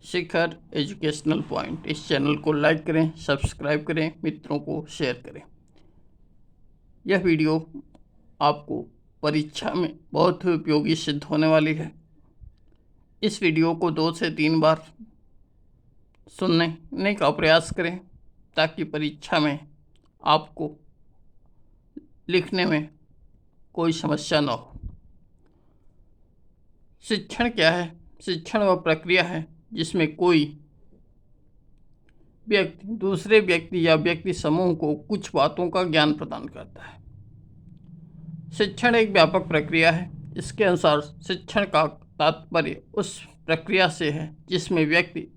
शिखर educational point. इस channel को like करें, सब्सक्राइब करें, मित्रों को शेयर करें। यह वीडियो आपको परीक्षा में बहुत ही उपयोगी सिद्ध होने वाली है। इस वीडियो को 2 से 3 बार सुनने का प्रयास करें ताकि परीक्षा में आपको लिखने में कोई समस्या न हो। शिक्षण क्या है? शिक्षण वह प्रक्रिया है जिसमें कोई व्यक्ति दूसरे व्यक्ति या व्यक्ति समूह को कुछ बातों का ज्ञान प्रदान करता है। शिक्षण एक व्यापक प्रक्रिया है। इसके अनुसार शिक्षण का तात्पर्य उस प्रक्रिया से है जिसमें व्यक्ति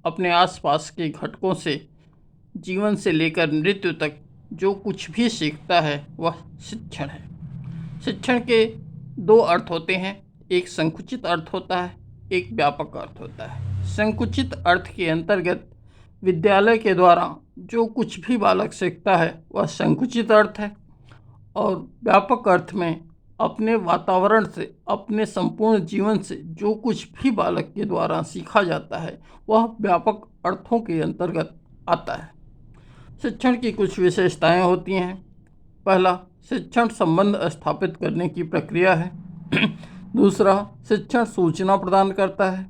अपने आसपास के घटकों से जीवन से लेकर मृत्यु तक जो कुछ भी सीखता है वह शिक्षण है। शिक्षण के 2 अर्थ होते हैं, एक संकुचित अर्थ होता है, एक व्यापक अर्थ होता है। संकुचित अर्थ के अंतर्गत विद्यालय के द्वारा जो कुछ भी बालक सीखता है वह संकुचित अर्थ है, और व्यापक अर्थ में अपने वातावरण से, अपने संपूर्ण जीवन से जो कुछ भी बालक के द्वारा सीखा जाता है वह व्यापक अर्थों के अंतर्गत आता है। शिक्षण की कुछ विशेषताएं होती हैं। पहला, शिक्षण संबंध स्थापित करने की प्रक्रिया है। दूसरा, शिक्षण सूचना प्रदान करता है।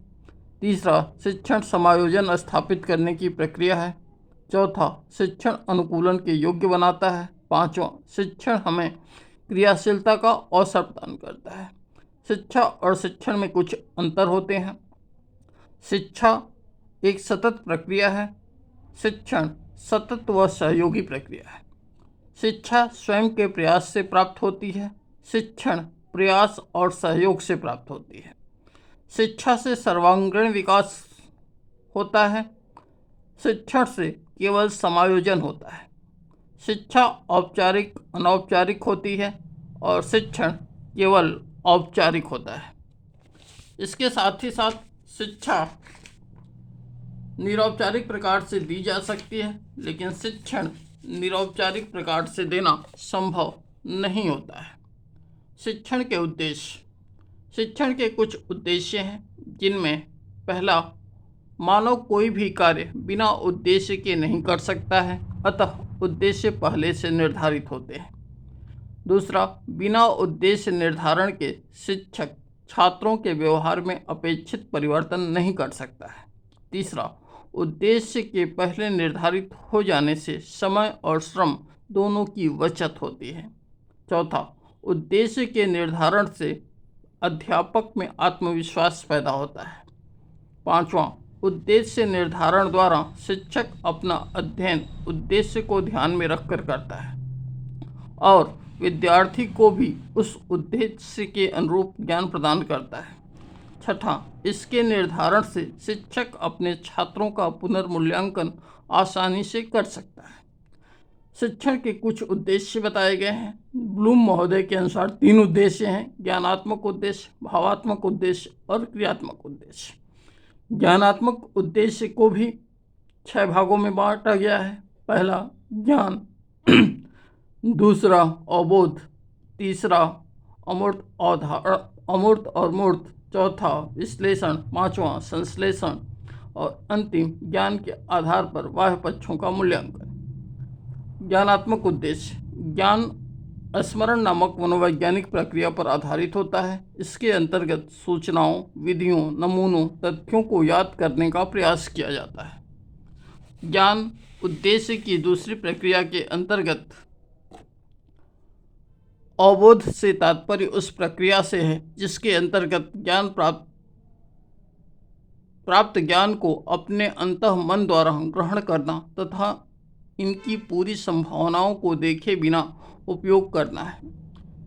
तीसरा, शिक्षण समायोजन स्थापित करने की प्रक्रिया है। चौथा, शिक्षण अनुकूलन के योग्य बनाता है। पांचवा, शिक्षण हमें क्रियाशीलता का अवसर प्रदान करता है। शिक्षा और शिक्षण में कुछ अंतर होते हैं। शिक्षा एक सतत प्रक्रिया है, शिक्षण सतत व सहयोगी प्रक्रिया है। शिक्षा स्वयं के प्रयास से प्राप्त होती है, शिक्षण प्रयास और सहयोग से प्राप्त होती है। शिक्षा से सर्वांगीण विकास होता है, शिक्षण से केवल समायोजन होता है। शिक्षा औपचारिक अनौपचारिक होती है और शिक्षण केवल औपचारिक होता है। इसके साथ ही साथ शिक्षा निरौपचारिक प्रकार से दी जा सकती है, लेकिन शिक्षण निरौपचारिक प्रकार से देना संभव नहीं होता है। शिक्षण के उद्देश्य। शिक्षण के कुछ उद्देश्य हैं, जिनमें पहला, मानव कोई भी कार्य बिना उद्देश्य के नहीं कर सकता है, अतः उद्देश्य पहले से निर्धारित होते हैं। दूसरा, बिना उद्देश्य निर्धारण के शिक्षक छात्रों के व्यवहार में अपेक्षित परिवर्तन नहीं कर सकता है। तीसरा, उद्देश्य के पहले निर्धारित हो जाने से समय और श्रम दोनों की बचत होती है। चौथा, उद्देश्य के निर्धारण से अध्यापक में आत्मविश्वास पैदा होता है। पांचवा, उद्देश्य निर्धारण द्वारा शिक्षक अपना अध्ययन उद्देश्य को ध्यान में रखकर करता है और विद्यार्थी को भी उस उद्देश्य के अनुरूप ज्ञान प्रदान करता है। छठा, इसके निर्धारण से शिक्षक अपने छात्रों का पुनर्मूल्यांकन आसानी से कर सकता है। शिक्षण के कुछ उद्देश्य बताए गए हैं। ब्लूम महोदय के अनुसार 3 उद्देश्य हैं, ज्ञानात्मक उद्देश्य, भावात्मक उद्देश्य और क्रियात्मक उद्देश्य। ज्ञानात्मक उद्देश्य को भी 6 भागों में बांटा गया है। पहला, ज्ञान। दूसरा, अवबोध। तीसरा, अमूर्त और मूर्त। चौथा, विश्लेषण। पांचवा, संश्लेषण। और अंतिम, ज्ञान के आधार पर बाह्य पक्षों का मूल्यांकन। ज्ञानात्मक उद्देश्य। ज्ञान स्मरण नामक मनोवैज्ञानिक प्रक्रिया पर आधारित होता है। इसके अंतर्गत सूचनाओं, विधियों, नमूनों, तथ्यों को याद करने का प्रयास किया जाता है। ज्ञान उद्देश्य की दूसरी प्रक्रिया के अंतर्गत अवबोध से तात्पर्य उस प्रक्रिया से है जिसके अंतर्गत प्राप्त ज्ञान को अपने अंतः मन द्वारा ग्रहण करना तथा इनकी पूरी संभावनाओं को देखे बिना उपयोग करना है।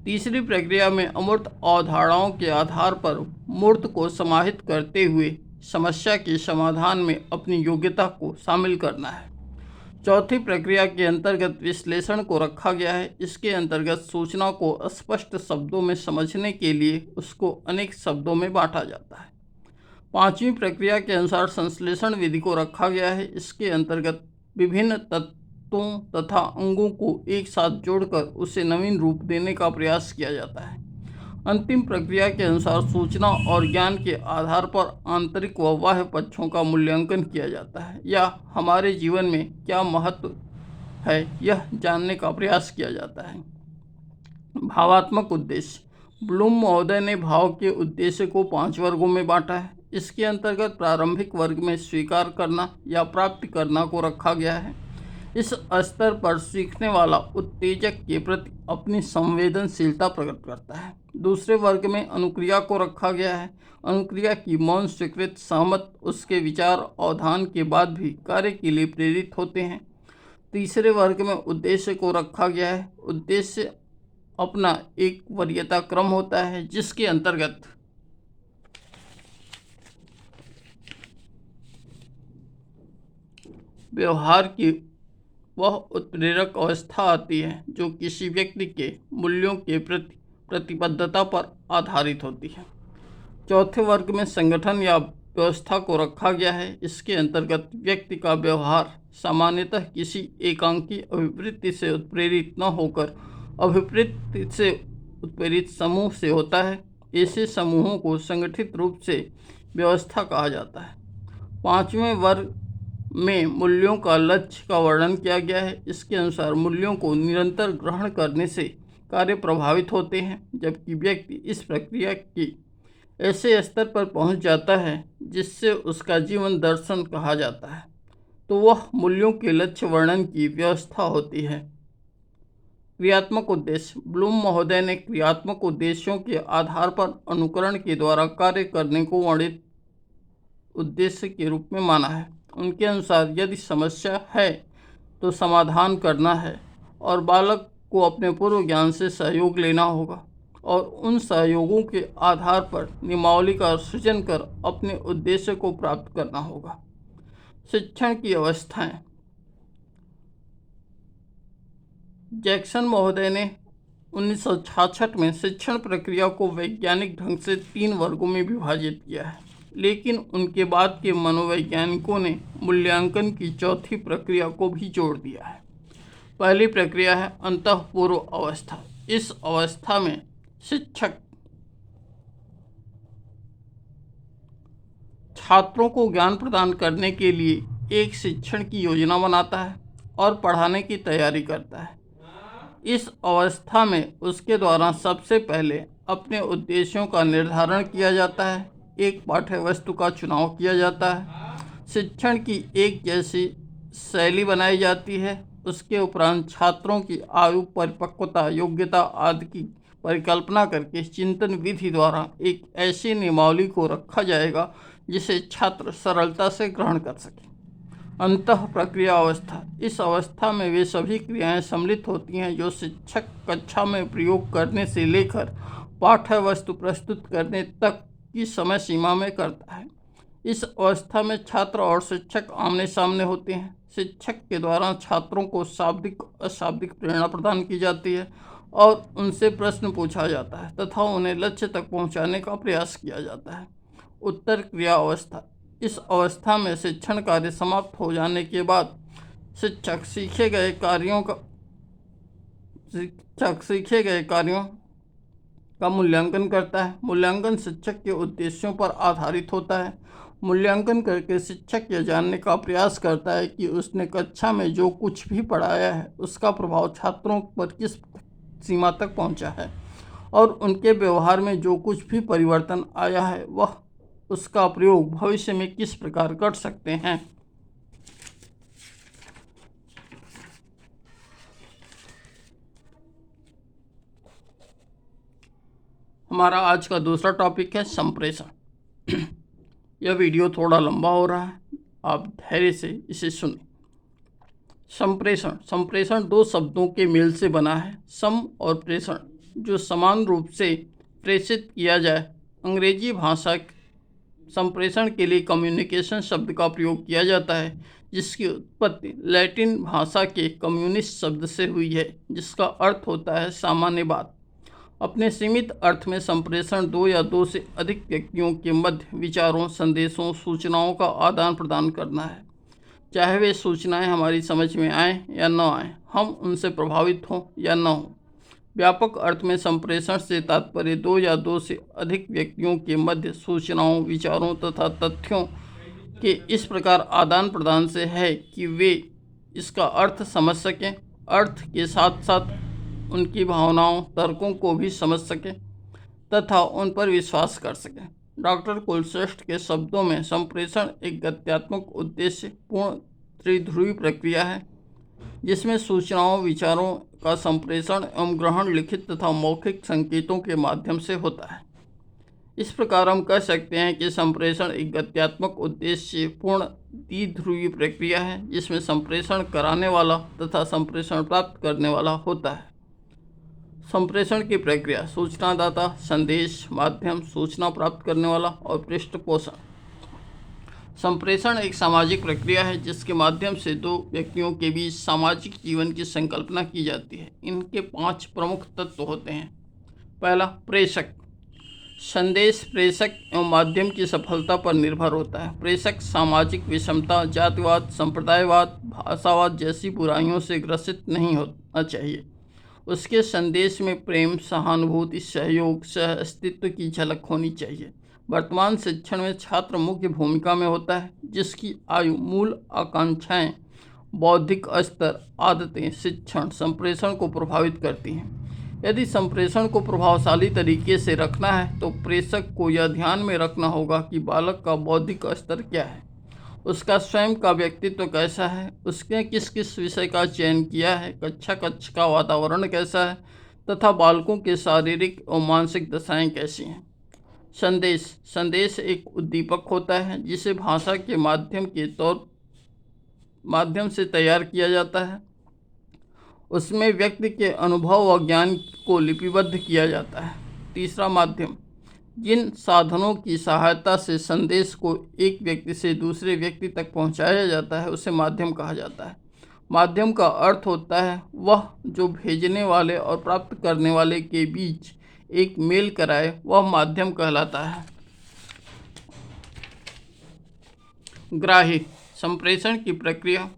तीसरी प्रक्रिया में अमूर्त अवधारणाओं के आधार पर मूर्त को समाहित करते हुए समस्या के समाधान में अपनी योग्यता को शामिल करना है। चौथी प्रक्रिया के अंतर्गत विश्लेषण को रखा गया है। इसके अंतर्गत सूचना को स्पष्ट शब्दों में समझने के लिए उसको अनेक शब्दों में बांटा जाता है। पांचवी प्रक्रिया के अनुसार संश्लेषण विधि को रखा गया है। इसके अंतर्गत विभिन्न तत्वों तथा अंगों को एक साथ जोड़कर उसे नवीन रूप देने का प्रयास किया जाता है। अंतिम प्रक्रिया के अनुसार सूचना और ज्ञान के आधार पर आंतरिक व बाह्य पक्षों का मूल्यांकन किया जाता है या हमारे जीवन में क्या महत्व है यह जानने का प्रयास किया जाता है। भावात्मक उद्देश्य। ब्लूम महोदय ने भाव के उद्देश्य को 5 वर्गों में बांटा है। इसके अंतर्गत प्रारंभिक वर्ग में स्वीकार करना या प्राप्ति करना को रखा गया है। इस स्तर पर सीखने वाला उत्तेजक के प्रति अपनी संवेदनशीलता प्रकट करता है। दूसरे वर्ग में अनुक्रिया को रखा गया है। अनुक्रिया की मौन स्वीकृत सहमत उसके विचार अवधान के बाद भी कार्य के लिए प्रेरित होते हैं। तीसरे वर्ग में उद्देश्य को रखा गया है। उद्देश्य अपना एक वरीयता क्रम होता है जिसके अंतर्गत व्यवहार की वह उत्प्रेरक अवस्था आती है जो किसी व्यक्ति के मूल्यों के प्रति प्रतिबद्धता पर आधारित होती है। चौथे वर्ग में संगठन या व्यवस्था को रखा गया है। इसके अंतर्गत व्यक्ति का व्यवहार सामान्यतः किसी एकांकी अभिवृत्ति से उत्प्रेरित न होकर अभिवृत्ति से उत्प्रेरित समूह से होता है। ऐसे समूहों को संगठित रूप से व्यवस्था कहा जाता है। पांचवें वर्ग में मूल्यों का लक्ष्य का वर्णन किया गया है। इसके अनुसार मूल्यों को निरंतर ग्रहण करने से कार्य प्रभावित होते हैं, जबकि व्यक्ति इस प्रक्रिया की ऐसे स्तर पर पहुंच जाता है जिससे उसका जीवन दर्शन कहा जाता है, तो वह मूल्यों के लक्ष्य वर्णन की व्यवस्था होती है। क्रियात्मक उद्देश्य। ब्लूम महोदय ने क्रियात्मक उद्देश्यों के आधार पर अनुकरण के द्वारा कार्य करने को वर्णित उद्देश्य के रूप में माना है। उनके अनुसार यदि समस्या है तो समाधान करना है और बालक को अपने पूर्व ज्ञान से सहयोग लेना होगा और उन सहयोगों के आधार पर नियमावली का सृजन कर अपने उद्देश्य को प्राप्त करना होगा। शिक्षण की अवस्थाएं। जैक्सन महोदय ने 1966 में शिक्षण प्रक्रिया को वैज्ञानिक ढंग से 3 वर्गों में विभाजित किया है, लेकिन उनके बाद के मनोवैज्ञानिकों ने मूल्यांकन की चौथी प्रक्रिया को भी जोड़ दिया है। पहली प्रक्रिया है अंतःपूर्व अवस्था। इस अवस्था में शिक्षक छात्रों को ज्ञान प्रदान करने के लिए एक शिक्षण की योजना बनाता है और पढ़ाने की तैयारी करता है। इस अवस्था में उसके द्वारा सबसे पहले अपने उद्देश्यों का निर्धारण किया जाता है, एक पाठ्य वस्तु का चुनाव किया जाता है, शिक्षण की एक जैसी शैली बनाई जाती है। उसके उपरांत छात्रों की आयु, परिपक्वता, योग्यता आदि की परिकल्पना करके चिंतन विधि द्वारा एक ऐसी नियमावली को रखा जाएगा जिसे छात्र सरलता से ग्रहण कर सकें। अंतः प्रक्रिया अवस्था। इस अवस्था में वे सभी क्रियाएं सम्मिलित होती हैं जो शिक्षक कक्षा में प्रयोग करने से लेकर पाठ्य वस्तु प्रस्तुत करने तक की समय सीमा में करता है। इस अवस्था में छात्र और शिक्षक आमने सामने होते हैं। शिक्षक के द्वारा छात्रों को शाब्दिक अशाब्दिक प्रेरणा प्रदान की जाती है और उनसे प्रश्न पूछा जाता है तथा उन्हें लक्ष्य तक पहुंचाने का प्रयास किया जाता है। उत्तर क्रिया अवस्था। इस अवस्था में शिक्षण कार्य समाप्त हो जाने के बाद शिक्षक सीखे गए कार्यों का मूल्यांकन करता है। मूल्यांकन शिक्षक के उद्देश्यों पर आधारित होता है। मूल्यांकन करके शिक्षक यह जानने का प्रयास करता है कि उसने कक्षा में जो कुछ भी पढ़ाया है उसका प्रभाव छात्रों पर किस सीमा तक पहुंचा है और उनके व्यवहार में जो कुछ भी परिवर्तन आया है वह उसका प्रयोग भविष्य में किस प्रकार कर सकते हैं। हमारा आज का दूसरा टॉपिक है संप्रेषण। यह वीडियो थोड़ा लंबा हो रहा है, आप धैर्य से इसे सुनें। संप्रेषण 2 शब्दों के मेल से बना है, सम और प्रेषण, जो समान रूप से प्रेषित किया जाए। अंग्रेजी भाषा संप्रेषण के लिए कम्युनिकेशन शब्द का प्रयोग किया जाता है, जिसकी उत्पत्ति लैटिन भाषा के कम्युनिस्ट शब्द से हुई है, जिसका अर्थ होता है सामान्य बात। अपने सीमित अर्थ में संप्रेषण 2 या 2 से अधिक व्यक्तियों के मध्य विचारों, संदेशों, सूचनाओं का आदान प्रदान करना है। चाहे वे सूचनाएं हमारी समझ में आएँ या न आएँ, हम उनसे प्रभावित हों या न हों, व्यापक अर्थ में संप्रेषण से तात्पर्य दो या दो से अधिक व्यक्तियों के मध्य सूचनाओं, विचारों तथा तथ्यों के इस प्रकार आदान प्रदान से है कि वे इसका अर्थ समझ सकें, अर्थ के साथ साथ उनकी भावनाओं, तर्कों को भी समझ सकें तथा उन पर विश्वास कर सकें। डॉक्टर कुलश्रेष्ठ के शब्दों में संप्रेषण एक गत्यात्मक उद्देश्य पूर्ण त्रिध्रुवी प्रक्रिया है जिसमें सूचनाओं, विचारों का संप्रेषण एवं ग्रहण लिखित तथा मौखिक संकेतों के माध्यम से होता है। इस प्रकार हम कह सकते हैं कि संप्रेषण एक गत्यात्मक उद्देश्य पूर्ण द्विध्रुवीय प्रक्रिया है जिसमें संप्रेषण कराने वाला तथा संप्रेषण प्राप्त करने वाला होता है। संप्रेषण की प्रक्रिया: सूचनादाता, संदेश, माध्यम, सूचना प्राप्त करने वाला और पृष्ठपोषण। संप्रेषण एक सामाजिक प्रक्रिया है जिसके माध्यम से दो व्यक्तियों के बीच सामाजिक जीवन की संकल्पना की जाती है। इनके 5 प्रमुख तत्व होते हैं। पहला, प्रेषक। संदेश प्रेषक एवं माध्यम की सफलता पर निर्भर होता है। प्रेषक सामाजिक विषमता, जातिवाद, संप्रदायवाद, भाषावाद जैसी बुराइयों से ग्रसित नहीं होना चाहिए। उसके संदेश में प्रेम, सहानुभूति, सहयोग, सह अस्तित्व की झलक होनी चाहिए। वर्तमान शिक्षण में छात्र मुख्य भूमिका में होता है जिसकी आयु, मूल आकांक्षाएं, बौद्धिक स्तर, आदतें, शिक्षण संप्रेषण को प्रभावित करती हैं। यदि संप्रेषण को प्रभावशाली तरीके से रखना है तो प्रेषक को यह ध्यान में रखना होगा कि बालक का बौद्धिक स्तर क्या है, उसका स्वयं का व्यक्तित्व कैसा है, उसने किस किस विषय का चयन किया है, कक्ष का वातावरण कैसा है तथा बालकों के शारीरिक और मानसिक दशाएं कैसी हैं। संदेश एक उद्दीपक होता है जिसे भाषा के माध्यम से तैयार किया जाता है। उसमें व्यक्ति के अनुभव व ज्ञान को लिपिबद्ध किया जाता है। तीसरा, माध्यम। जिन साधनों की सहायता से संदेश को एक व्यक्ति से दूसरे व्यक्ति तक पहुंचाया जाता है उसे माध्यम कहा जाता है। माध्यम का अर्थ होता है वह जो भेजने वाले और प्राप्त करने वाले के बीच एक मेल कराए, वह माध्यम कहलाता है। ग्राही। संप्रेषण की प्रक्रिया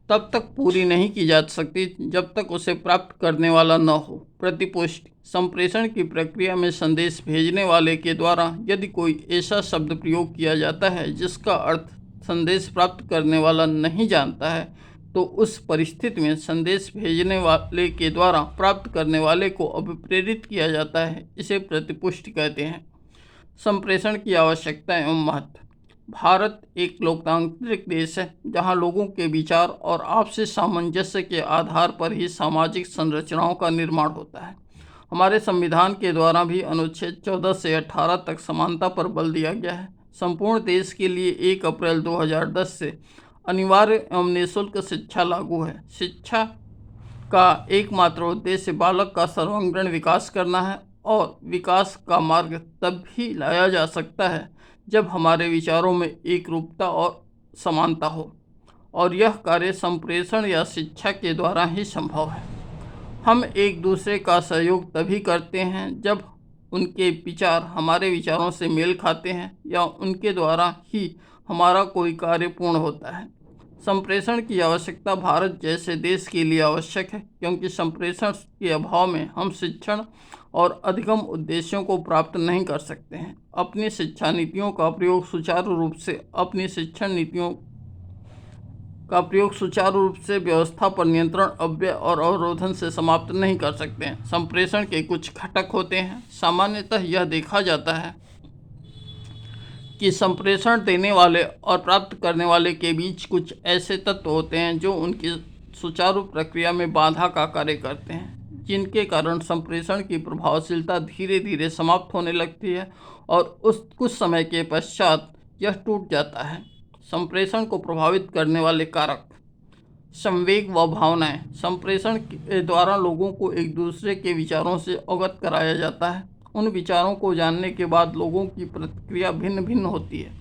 तब तक पूरी नहीं की जा सकती जब तक उसे प्राप्त करने वाला न हो। प्रतिपुष्टि। संप्रेषण की प्रक्रिया में संदेश भेजने वाले के द्वारा यदि कोई ऐसा शब्द प्रयोग किया जाता है जिसका अर्थ संदेश प्राप्त करने वाला नहीं जानता है तो उस परिस्थिति में संदेश भेजने वाले के द्वारा प्राप्त करने वाले को अभिप्रेरित किया जाता है। इसे प्रतिपुष्टि कहते हैं। संप्रेषण की आवश्यकता एवं महत्व। भारत एक लोकतांत्रिक देश है जहां लोगों के विचार और आपसी सामंजस्य के आधार पर ही सामाजिक संरचनाओं का निर्माण होता है। हमारे संविधान के द्वारा भी अनुच्छेद 14 से 18 तक समानता पर बल दिया गया है। संपूर्ण देश के लिए 1 अप्रैल 2010 से अनिवार्य एवं निःशुल्क शिक्षा लागू है। शिक्षा का एकमात्र उद्देश्य बालक का सर्वांगीण विकास करना है और विकास का मार्ग तब भी लाया जा सकता है जब हमारे विचारों में एकरूपता और समानता हो, और यह कार्य संप्रेषण या शिक्षा के द्वारा ही संभव है। हम एक दूसरे का सहयोग तभी करते हैं जब उनके विचार हमारे विचारों से मेल खाते हैं या उनके द्वारा ही हमारा कोई कार्य पूर्ण होता है। संप्रेषण की आवश्यकता भारत जैसे देश के लिए आवश्यक है क्योंकि संप्रेषण के अभाव में हम शिक्षण और अधिगम उद्देश्यों को प्राप्त नहीं कर सकते हैं। अपनी शिक्षा नीतियों का प्रयोग सुचारू रूप से व्यवस्था पर नियंत्रण, अव्यय और अवरोधन से समाप्त नहीं कर सकते हैं। संप्रेषण के कुछ घटक होते हैं। सामान्यतः यह देखा जाता है कि संप्रेषण देने वाले और प्राप्त करने वाले के बीच कुछ ऐसे तत्व होते हैं जो उनकी सुचारू प्रक्रिया में बाधा का कार्य करते हैं, जिनके कारण संप्रेषण की प्रभावशीलता धीरे धीरे समाप्त होने लगती है और कुछ समय के पश्चात यह टूट जाता है। संप्रेषण को प्रभावित करने वाले कारक। संवेग व भावनाएं। संप्रेषण के द्वारा लोगों को एक दूसरे के विचारों से अवगत कराया जाता है। उन विचारों को जानने के बाद लोगों की प्रतिक्रिया भिन्न भिन्न होती है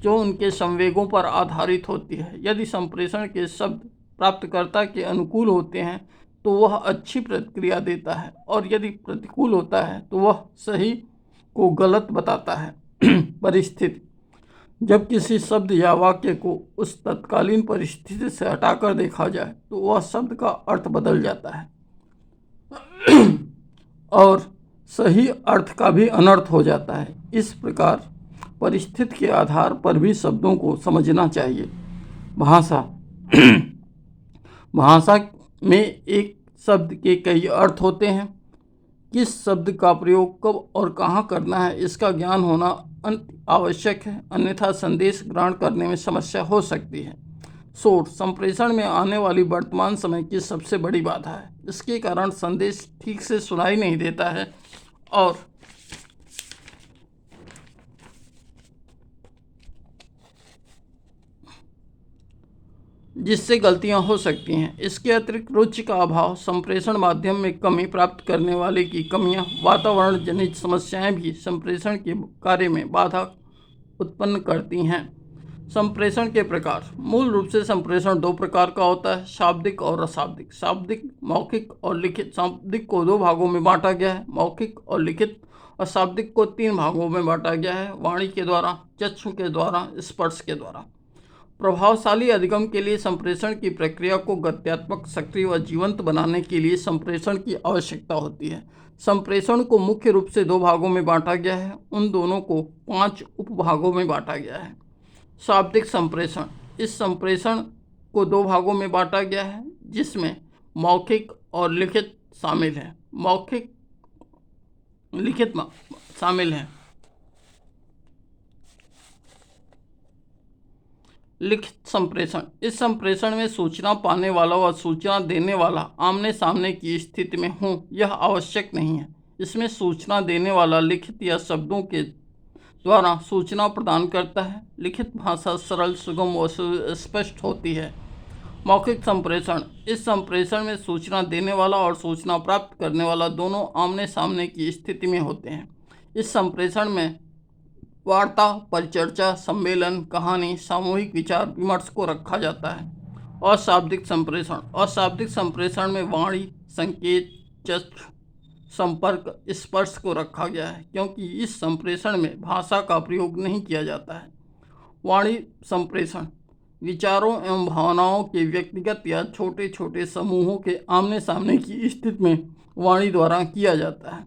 जो उनके संवेगों पर आधारित होती है। यदि संप्रेषण के शब्द प्राप्तकर्ता के अनुकूल होते हैं तो वह अच्छी प्रतिक्रिया देता है और यदि प्रतिकूल होता है तो वह सही को गलत बताता है। परिस्थिति। जब किसी शब्द या वाक्य को उस तत्कालीन परिस्थिति से हटाकर देखा जाए तो वह शब्द का अर्थ बदल जाता है। और सही अर्थ का भी अनर्थ हो जाता है। इस प्रकार परिस्थिति के आधार पर भी शब्दों को समझना चाहिए। भाषा भाषा में एक शब्द के कई अर्थ होते हैं। किस शब्द का प्रयोग कब और कहाँ करना है इसका ज्ञान होना आवश्यक है, अन्यथा संदेश ग्रहण करने में समस्या हो सकती है। शोर संप्रेषण में आने वाली वर्तमान समय की सबसे बड़ी बाधा है। इसके कारण संदेश ठीक से सुनाई नहीं देता है और जिससे गलतियां हो सकती हैं। इसके अतिरिक्त रुचि का अभाव, संप्रेषण माध्यम में कमी, प्राप्त करने वाले की कमियां, वातावरण जनित समस्याएं भी संप्रेषण के कार्य में बाधा उत्पन्न करती हैं। संप्रेषण के प्रकार। मूल रूप से संप्रेषण दो प्रकार का होता है, शाब्दिक और अशाब्दिक। शाब्दिक मौखिक और लिखित। शाब्दिक को दो भागों में बांटा गया है, मौखिक और लिखित। अशाब्दिक को तीन भागों में बांटा गया है, वाणी के द्वारा, चक्षु के द्वारा, स्पर्श के द्वारा। प्रभावशाली अधिगम के लिए संप्रेषण की प्रक्रिया को गत्यात्मक, सक्रिय व जीवंत बनाने के लिए संप्रेषण की आवश्यकता होती है। संप्रेषण को मुख्य रूप से दो भागों में बांटा गया है, उन दोनों को 5 उपभागों में बांटा गया है। शाब्दिक संप्रेषण। इस संप्रेषण को दो भागों में बांटा गया है, जिसमें मौखिक और लिखित शामिल है। मौखिक लिखित शामिल है। लिखित संप्रेषण। इस संप्रेषण में सूचना पाने वाला व सूचना देने वाला आमने सामने की स्थिति में हो यह आवश्यक नहीं है। इसमें सूचना देने वाला लिखित या शब्दों के द्वारा सूचना प्रदान करता है। लिखित भाषा सरल, सुगम व स्पष्ट होती है। मौखिक संप्रेषण। इस संप्रेषण में सूचना देने वाला और सूचना प्राप्त करने वाला दोनों आमने सामने की स्थिति में होते हैं। इस संप्रेषण में वार्ता, परिचर्चा, सम्मेलन, कहानी, सामूहिक विचार विमर्श को रखा जाता है। अशाब्दिक संप्रेषण। अशाब्दिक संप्रेषण में वाणी, संकेत, चक्षु संपर्क, स्पर्श को रखा गया है, क्योंकि इस संप्रेषण में भाषा का प्रयोग नहीं किया जाता है। वाणी संप्रेषण। विचारों एवं भावनाओं के व्यक्तिगत या छोटे छोटे समूहों के आमने सामने की स्थिति में वाणी द्वारा किया जाता है।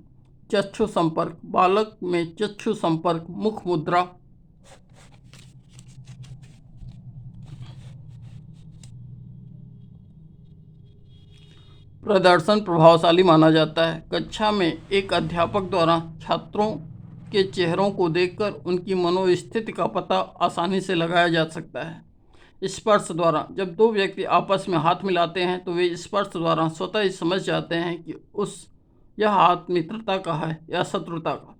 चक्षु संपर्क। बालक में चक्षु संपर्क, मुख मुद्रा, प्रदर्शन प्रभावशाली माना जाता है। कक्षा में एक अध्यापक द्वारा छात्रों के चेहरों को देखकर उनकी मनोस्थिति का पता आसानी से लगाया जा सकता है। स्पर्श द्वारा। जब दो व्यक्ति आपस में हाथ मिलाते हैं तो वे स्पर्श द्वारा स्वतः ही समझ जाते हैं कि यह हाथ मित्रता का है या शत्रुता का।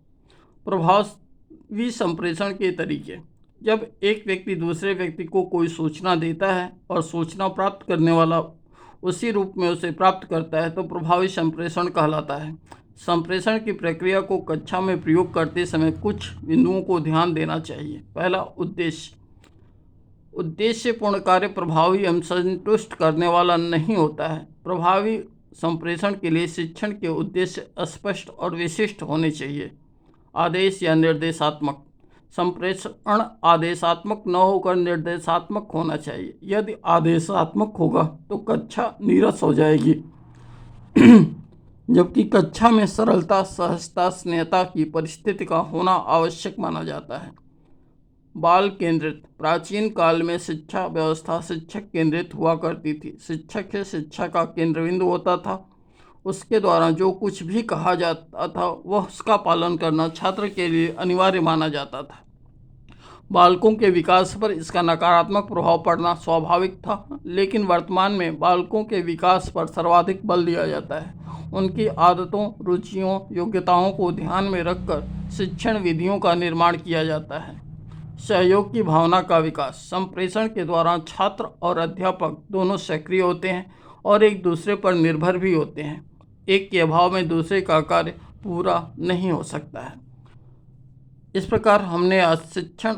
प्रभावी संप्रेषण के तरीके। जब एक व्यक्ति दूसरे व्यक्ति को कोई सूचना देता है और सूचना प्राप्त करने वाला उसी रूप में उसे प्राप्त करता है तो प्रभावी संप्रेषण कहलाता है। संप्रेषण की प्रक्रिया को कक्षा में प्रयोग करते समय कुछ बिंदुओं को ध्यान देना चाहिए। पहला, उद्देश्य। उद्देश्यपूर्ण कार्य प्रभावी एवं संतुष्ट करने वाला नहीं होता है। प्रभावी संप्रेषण के लिए शिक्षण के उद्देश्य स्पष्ट और विशिष्ट होने चाहिए। आदेश या निर्देशात्मक। संप्रेषण आदेशात्मक न होकर निर्देशात्मक होना चाहिए। यदि आदेशात्मक होगा तो कक्षा नीरस हो जाएगी जबकि कक्षा में सरलता, सहजता, स्नेहता की परिस्थिति का होना आवश्यक माना जाता है। बाल केंद्रित। प्राचीन काल में शिक्षा व्यवस्था शिक्षक केंद्रित हुआ करती थी। शिक्षक ही शिक्षा का केंद्र बिंदु होता था। उसके द्वारा जो कुछ भी कहा जाता था वह उसका पालन करना छात्र के लिए अनिवार्य माना जाता था। बालकों के विकास पर इसका नकारात्मक प्रभाव पड़ना स्वाभाविक था, लेकिन वर्तमान में बालकों के विकास पर सर्वाधिक बल दिया जाता है। उनकी आदतों, रुचियों, योग्यताओं को ध्यान में रखकर शिक्षण विधियों का निर्माण किया जाता है। सहयोग की भावना का विकास। संप्रेषण के दौरान छात्र और अध्यापक दोनों सक्रिय होते हैं और एक दूसरे पर निर्भर भी होते हैं। एक के अभाव में दूसरे का कार्य पूरा नहीं हो सकता है। इस प्रकार हमने आज शिक्षण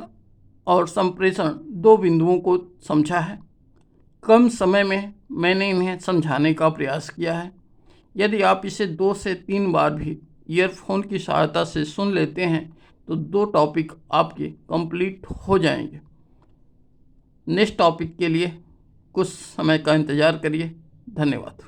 और संप्रेषण दो बिंदुओं को समझा है। कम समय में मैंने इन्हें समझाने का प्रयास किया है। यदि आप इसे 2 से 3 बार भी ईयरफोन की सहायता से सुन लेते हैं तो 2 टॉपिक आपके कंप्लीट हो जाएंगे। नेक्स्ट टॉपिक के लिए कुछ समय का इंतज़ार करिए। धन्यवाद।